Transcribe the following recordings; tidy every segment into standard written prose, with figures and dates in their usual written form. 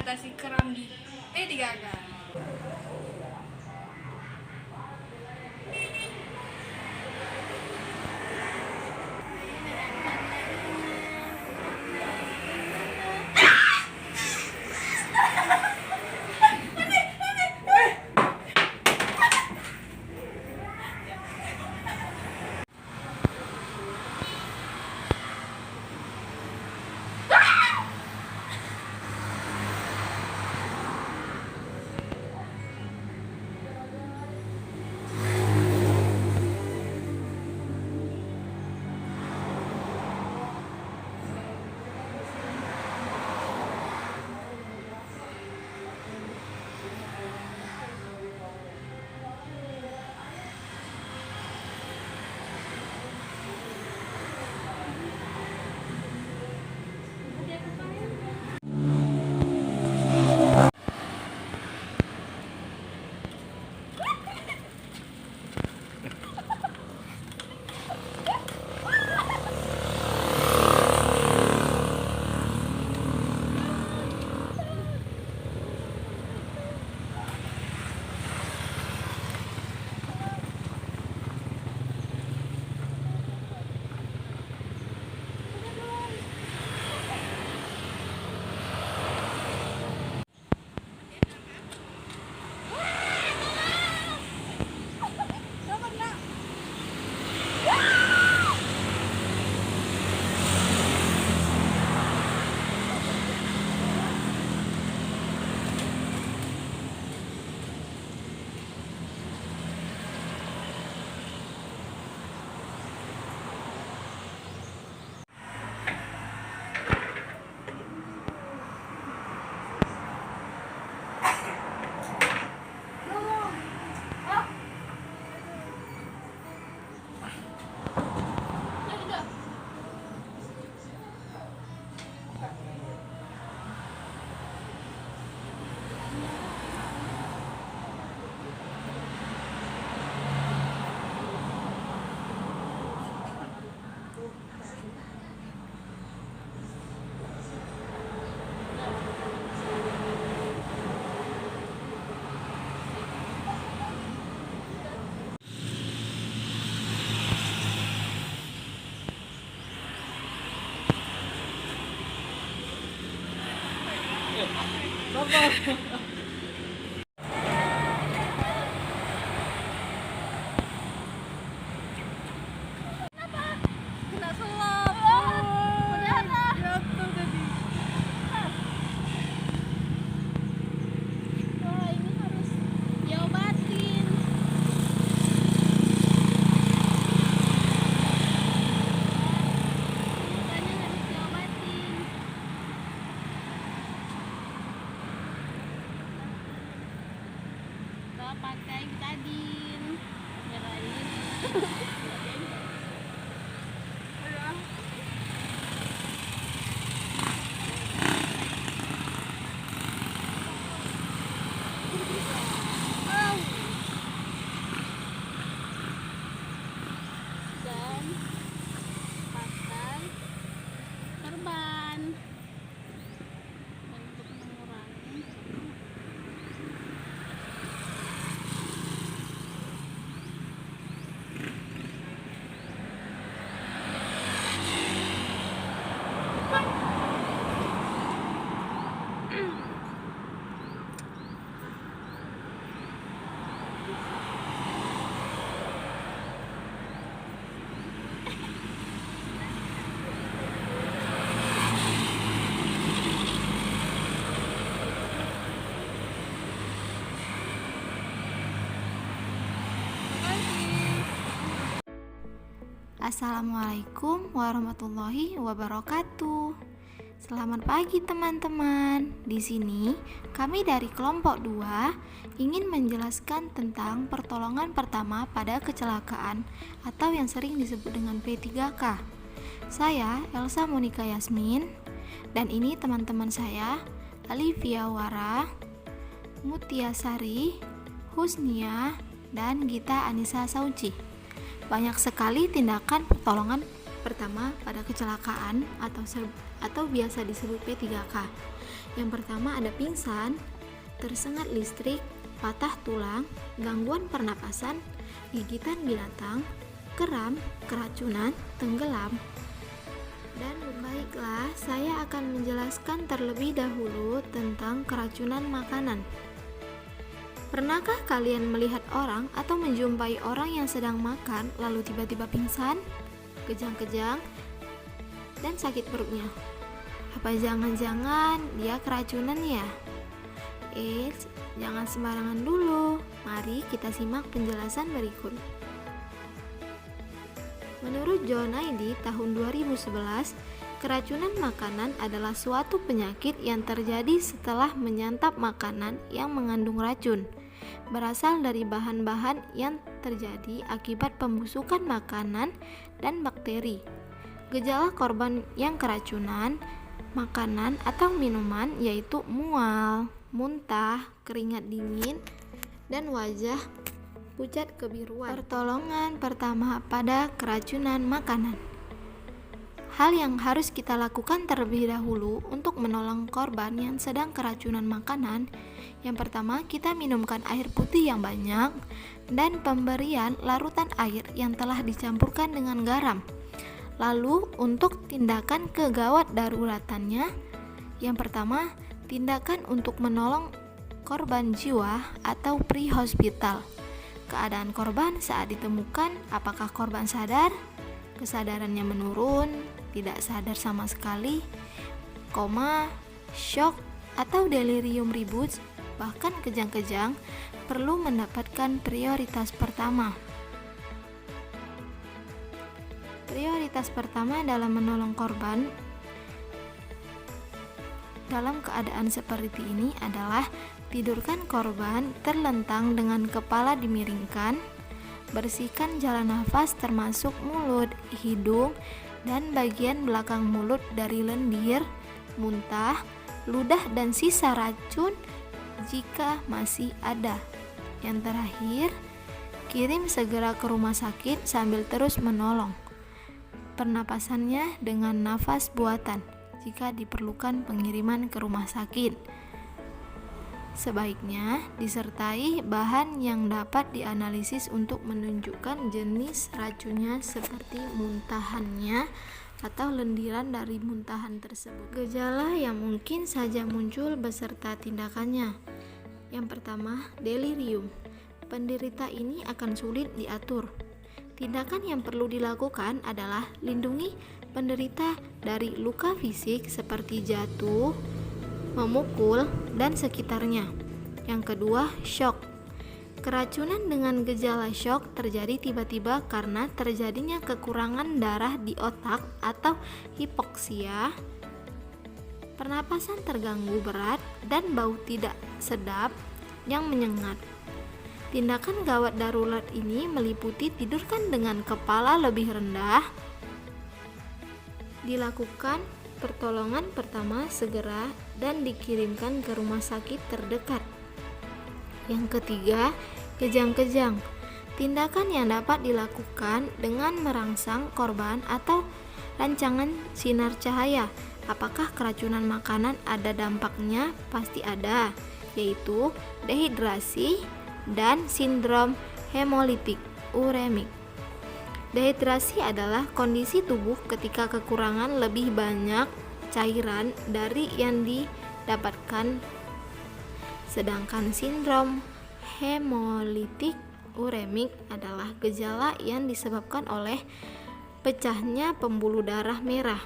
mengatasi kram di P3K. Kena selop. Udah lah. Jatuh tadi. Wah, ini harus diobatin. Lukanya harus diobatin. Kita pakai betadin. Nyerahin. Dan pakai perban untuk mengurangi Assalamualaikum warahmatullahi wabarakatuh. Selamat pagi teman-teman. Di sini kami dari kelompok 2 ingin menjelaskan tentang pertolongan pertama pada kecelakaan atau yang sering disebut dengan P3K. Saya Elsa Monika Yasmin dan ini teman-teman saya Alivia Wara, Mutiasari, Husnia, dan Gita Anissa Sauci. Banyak sekali tindakan pertolongan pertama pada kecelakaan atau biasa disebut P3K. Yang pertama ada pingsan, tersengat listrik, patah tulang, gangguan pernapasan, gigitan binatang, kram, keracunan, tenggelam. Dan baiklah, saya akan menjelaskan terlebih dahulu tentang keracunan makanan. Pernahkah kalian melihat orang atau menjumpai orang yang sedang makan lalu tiba-tiba pingsan, kejang-kejang, dan sakit perutnya? Apa jangan-jangan dia keracunan ya? Jangan sembarangan dulu. Mari kita simak penjelasan berikut. Menurut John ID tahun 2011, keracunan makanan adalah suatu penyakit yang terjadi setelah menyantap makanan yang mengandung racun, berasal dari bahan-bahan yang terjadi akibat pembusukan makanan dan bakteri. Gejala korban yang keracunan makanan atau minuman yaitu mual, muntah, keringat dingin, dan wajah pucat kebiruan. Pertolongan pertama pada keracunan makanan. Hal yang harus kita lakukan terlebih dahulu untuk menolong korban yang sedang keracunan makanan. Yang pertama, kita minumkan air putih yang banyak dan pemberian larutan air yang telah dicampurkan dengan garam. Lalu, untuk tindakan kegawat daruratannya, yang pertama, tindakan untuk menolong korban jiwa atau pre-hospital. Keadaan korban saat ditemukan, apakah korban sadar, kesadarannya menurun, tidak sadar sama sekali, koma, shock, atau delirium ribus, bahkan kejang-kejang, perlu mendapatkan prioritas pertama. Prioritas pertama dalam menolong korban dalam keadaan seperti ini adalah tidurkan korban terlentang dengan kepala dimiringkan, bersihkan jalan nafas termasuk mulut, hidung, dan bagian belakang mulut dari lendir, muntah, ludah, dan sisa racun jika masih ada. Yang terakhir, kirim segera ke rumah sakit sambil terus menolong pernapasannya dengan nafas buatan. Jika diperlukan pengiriman ke rumah sakit, sebaiknya disertai bahan yang dapat dianalisis untuk menunjukkan jenis racunnya seperti muntahannya atau lendiran dari muntahan tersebut. Gejala yang mungkin saja muncul beserta tindakannya. Yang pertama, delirium. Penderita ini akan sulit diatur. Tindakan yang perlu dilakukan adalah lindungi penderita dari luka fisik seperti jatuh, memukul, dan sekitarnya. Yang kedua, shock. Keracunan dengan gejala shock terjadi tiba-tiba karena terjadinya kekurangan darah di otak atau hipoksia, pernapasan terganggu berat, dan bau tidak sedap yang menyengat. Tindakan gawat darurat ini meliputi tidurkan dengan kepala lebih rendah, dilakukan pertolongan pertama segera, dan dikirimkan ke rumah sakit terdekat. Yang ketiga, kejang-kejang. Tindakan yang dapat dilakukan dengan merangsang korban atau rancangan sinar cahaya. Apakah keracunan makanan ada dampaknya? Pasti ada, yaitu dehidrasi dan sindrom hemolitik uremik. Dehidrasi adalah kondisi tubuh ketika kekurangan lebih banyak cairan dari yang didapatkan, sedangkan sindrom hemolitik uremik adalah gejala yang disebabkan oleh pecahnya pembuluh darah merah.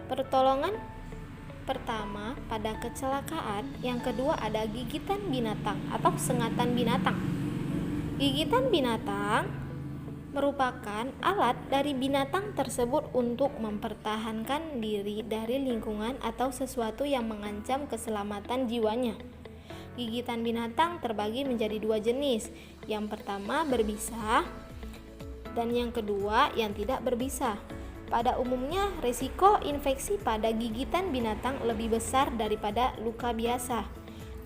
Pertolongan pertama pada kecelakaan, yang kedua ada gigitan binatang atau sengatan binatang. Gigitan binatang merupakan alat dari binatang tersebut untuk mempertahankan diri dari lingkungan atau sesuatu yang mengancam keselamatan jiwanya. Gigitan binatang terbagi menjadi dua jenis. Yang pertama berbisa dan yang kedua yang tidak berbisa. Pada umumnya, risiko infeksi pada gigitan binatang lebih besar daripada luka biasa.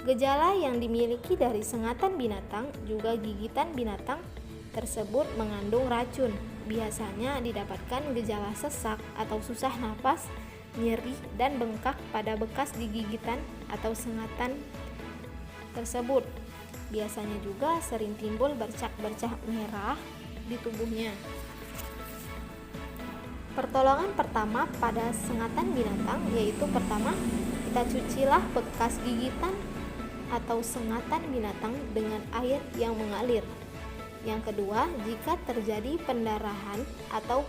Gejala yang dimiliki dari sengatan binatang juga gigitan binatang tersebut mengandung racun. Biasanya didapatkan gejala sesak atau susah napas nyeri, dan bengkak pada bekas gigitan atau sengatan tersebut. Biasanya juga sering timbul bercak-bercak merah di tubuhnya. Pertolongan pertama pada sengatan binatang yaitu pertama, kita cucilah bekas gigitan atau sengatan binatang dengan air yang mengalir. Yang kedua, jika terjadi pendarahan atau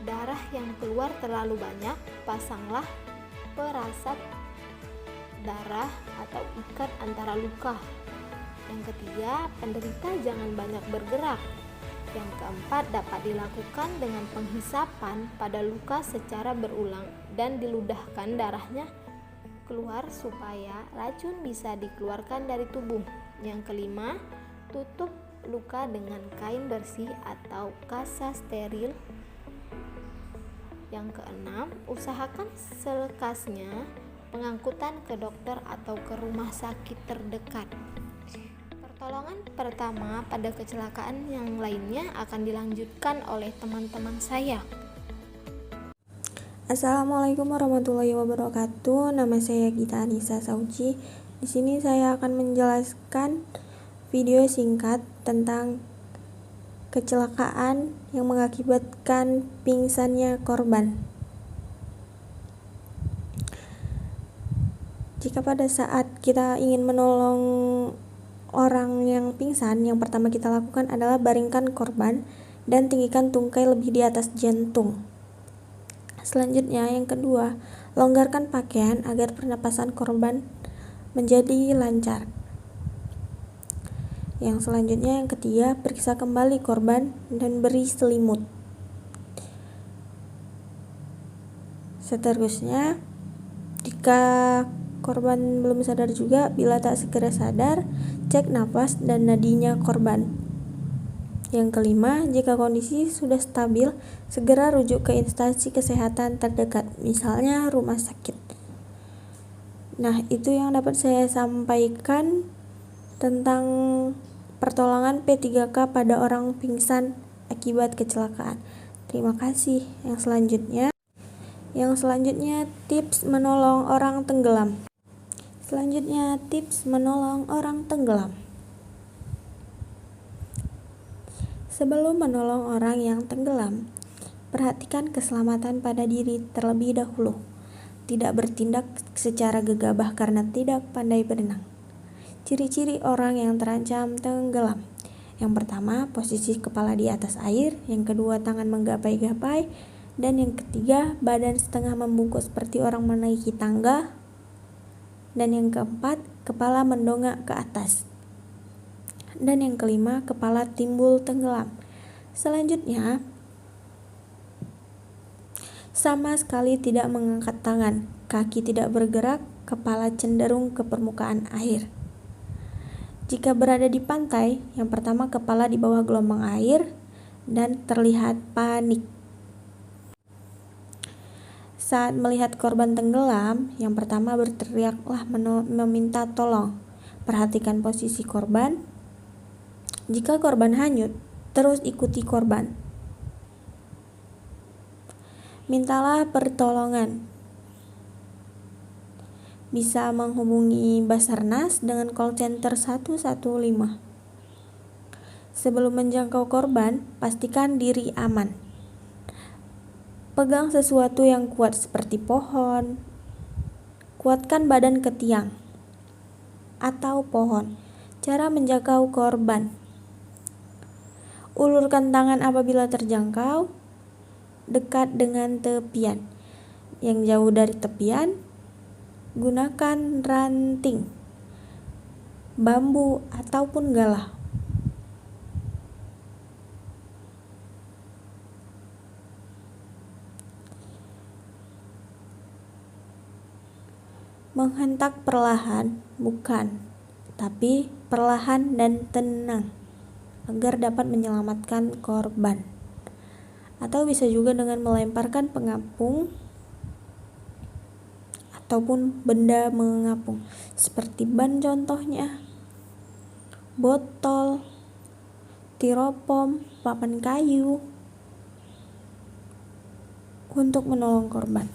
darah yang keluar terlalu banyak, pasanglah perasat darah atau ikat antara luka. Yang ketiga, penderita jangan banyak bergerak. Yang keempat, dapat dilakukan dengan penghisapan pada luka secara berulang dan diludahkan darahnya keluar supaya racun bisa dikeluarkan dari tubuh. Yang kelima, tutup luka dengan kain bersih atau kasa steril. Yang keenam, usahakan selekasnya pengangkutan ke dokter atau ke rumah sakit terdekat. Pertolongan pertama pada kecelakaan yang lainnya akan dilanjutkan oleh teman-teman saya. Assalamualaikum warahmatullahi wabarakatuh. Nama saya Gita Anissa Sauci. Di sini saya akan menjelaskan video singkat tentang kecelakaan yang mengakibatkan pingsannya korban. Jika pada saat kita ingin menolong orang yang pingsan, yang pertama kita lakukan adalah baringkan korban dan tinggikan tungkai lebih di atas jantung. Selanjutnya, yang kedua, longgarkan pakaian agar pernapasan korban menjadi lancar. Yang selanjutnya, yang ketiga, periksa kembali korban dan beri selimut. Seterusnya, jika korban belum sadar juga, bila tak segera sadar, cek nafas dan nadinya korban. Yang kelima, jika kondisi sudah stabil, segera rujuk ke instansi kesehatan terdekat, misalnya rumah sakit. Nah, itu yang dapat saya sampaikan tentang pertolongan P3K pada orang pingsan akibat kecelakaan. Terima kasih. Yang selanjutnya tips menolong orang tenggelam. Sebelum menolong orang yang tenggelam, perhatikan keselamatan pada diri terlebih dahulu. Tidak bertindak secara gegabah karena tidak pandai berenang. Ciri-ciri orang yang terancam tenggelam. Yang pertama, posisi kepala di atas air. Yang kedua, tangan menggapai-gapai. Dan yang ketiga, badan setengah membungkuk seperti orang menaiki tangga. Dan yang keempat, kepala mendongak ke atas. Dan yang kelima, kepala timbul tenggelam. Selanjutnya, sama sekali tidak mengangkat tangan, kaki tidak bergerak, kepala cenderung ke permukaan air. Jika berada di pantai, yang pertama kepala di bawah gelombang air dan terlihat panik. Saat melihat korban tenggelam, yang pertama berteriaklah meminta tolong. Perhatikan posisi korban. Jika korban hanyut, terus ikuti korban. Mintalah pertolongan. Bisa menghubungi Basarnas dengan call center 115. Sebelum menjangkau korban, pastikan diri aman. Pegang sesuatu yang kuat seperti pohon. Kuatkan badan ke tiang atau pohon. Cara menjangkau korban. Ulurkan tangan apabila terjangkau, dekat dengan tepian. Yang jauh dari tepian, gunakan ranting, bambu, ataupun galah. Menghentak perlahan, bukan, tapi perlahan dan tenang, agar dapat menyelamatkan korban. Atau bisa juga dengan melemparkan pengapung ataupun benda mengapung seperti ban contohnya, botol, tiropom, papan kayu, untuk menolong korban.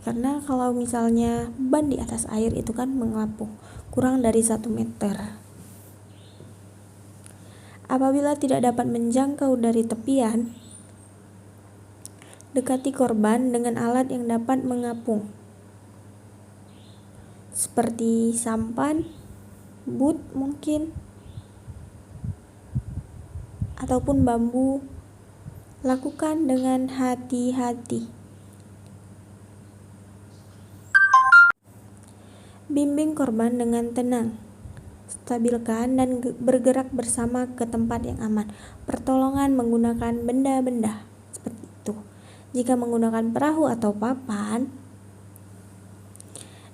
Karena kalau misalnya ban di atas air itu kan mengapung kurang dari 1 meter. Apabila tidak dapat menjangkau dari tepian, dekati korban dengan alat yang dapat mengapung, seperti sampan, boot mungkin, ataupun bambu. Lakukan dengan hati-hati. Bimbing korban dengan tenang. Stabilkan dan bergerak bersama ke tempat yang aman. Pertolongan menggunakan benda-benda seperti itu. Jika menggunakan perahu atau papan,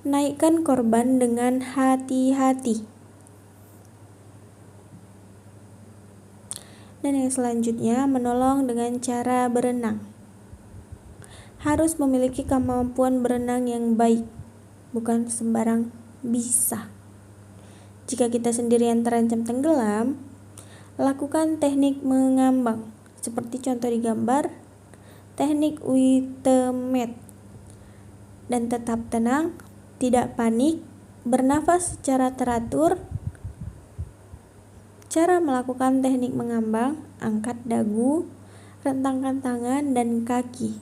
naikkan korban dengan hati-hati. Dan yang selanjutnya, menolong dengan cara berenang. Harus memiliki kemampuan berenang yang baik, bukan sembarang bisa. Jika kita sendirian terancam tenggelam, lakukan teknik mengambang, seperti contoh di gambar, teknik Witemet. Dan tetap tenang, tidak panik, bernafas secara teratur. Cara melakukan teknik mengambang, angkat dagu, rentangkan tangan dan kaki.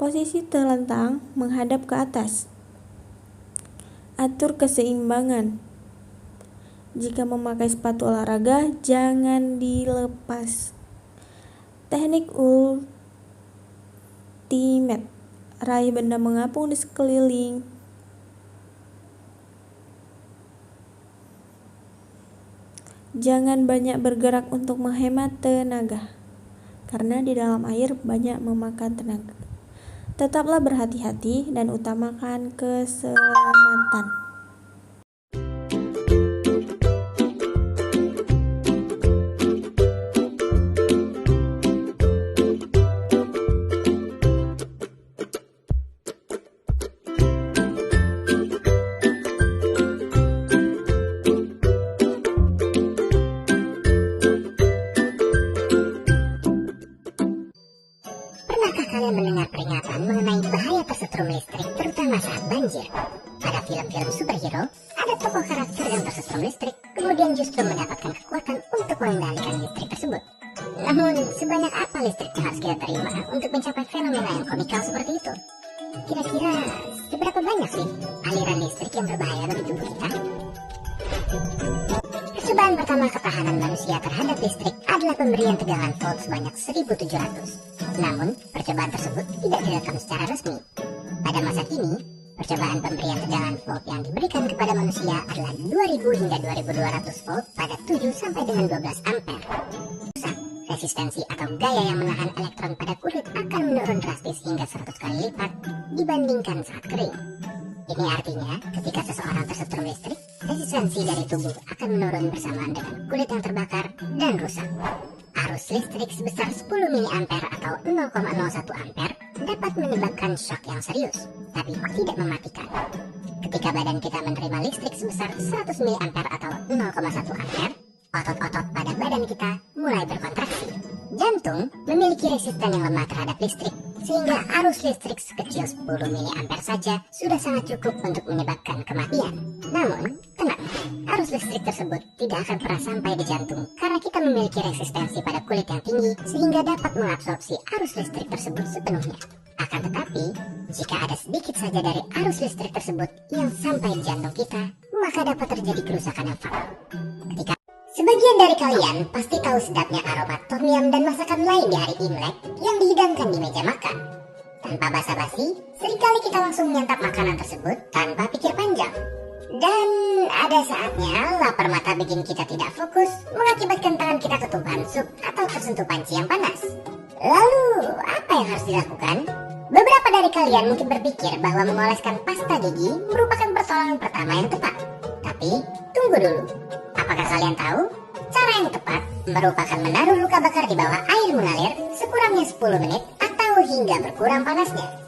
Posisi telentang menghadap ke atas. Atur keseimbangan. Jika memakai sepatu olahraga, jangan dilepas. Teknik ultimate. Raih benda mengapung di sekeliling. Jangan banyak bergerak untuk menghemat tenaga, karena di dalam air banyak memakan tenaga. Tetaplah berhati-hati dan utamakan keselamatan. Pernahkah kalian mendengar peringatan mengenai bahaya tersetrum listrik, terutama saat banjir? Pada film-film superhero, ada tokoh karakter yang tersetrum listrik, kemudian justru mendapatkan kekuatan untuk mengendalikan listrik tersebut. Namun, sebanyak apa listrik yang harus kita terima untuk mencapai fenomena yang komikal seperti itu? Kira-kira seberapa banyak sih aliran listrik yang berbahaya bagi tubuh kita? Percobaan pertama ketahanan manusia terhadap listrik adalah pemberian tegangan volt sebanyak 1700. Namun, percobaan tersebut tidak direkam secara resmi. Pada masa kini, percobaan pemberian tegangan volt yang diberikan kepada manusia adalah 2000 hingga 2200 volt pada 7 sampai dengan 12 ampere. Resistensi atau gaya yang menahan elektron pada kulit akan menurun drastis hingga 100 kali lipat dibandingkan saat kering. Ini artinya, ketika seseorang tersetrum listrik, resistensi dari tubuh akan menurun bersamaan dengan kulit yang terbakar dan rusak. Arus listrik sebesar 10 mA atau 0,01 ampere dapat menyebabkan shock yang serius, tapi tidak mematikan. Ketika badan kita menerima listrik sebesar 100 mA atau 0,1 ampere, otot-otot pada badan kita mulai berkontraksi. Jantung memiliki resisten yang lemah terhadap listrik, sehingga arus listrik sekecil 10 mA saja sudah sangat cukup untuk menyebabkan kematian. Namun, tenang, arus listrik tersebut tidak akan pernah sampai di jantung karena kita memiliki resistensi pada kulit yang tinggi sehingga dapat mengabsorpsi arus listrik tersebut sepenuhnya. Akan tetapi, jika ada sedikit saja dari arus listrik tersebut yang sampai di jantung kita, maka dapat terjadi kerusakan yang fatal. Sebagian dari kalian pasti tahu sedapnya aroma tom yum dan masakan lain di hari Imlek yang dihidangkan di meja makan. Tanpa basa-basi, seringkali kita langsung menyantap makanan tersebut tanpa pikir panjang. Dan ada saatnya lapar mata bikin kita tidak fokus, mengakibatkan tangan kita ketumpahan sup atau tersentuh panci yang panas. Lalu, apa yang harus dilakukan? Beberapa dari kalian mungkin berpikir bahwa mengoleskan pasta gigi merupakan pertolongan pertama yang tepat. Tapi, tunggu dulu. Apakah kalian tahu? Cara yang tepat merupakan menaruh luka bakar di bawah air mengalir sekurangnya 10 menit atau hingga berkurang panasnya.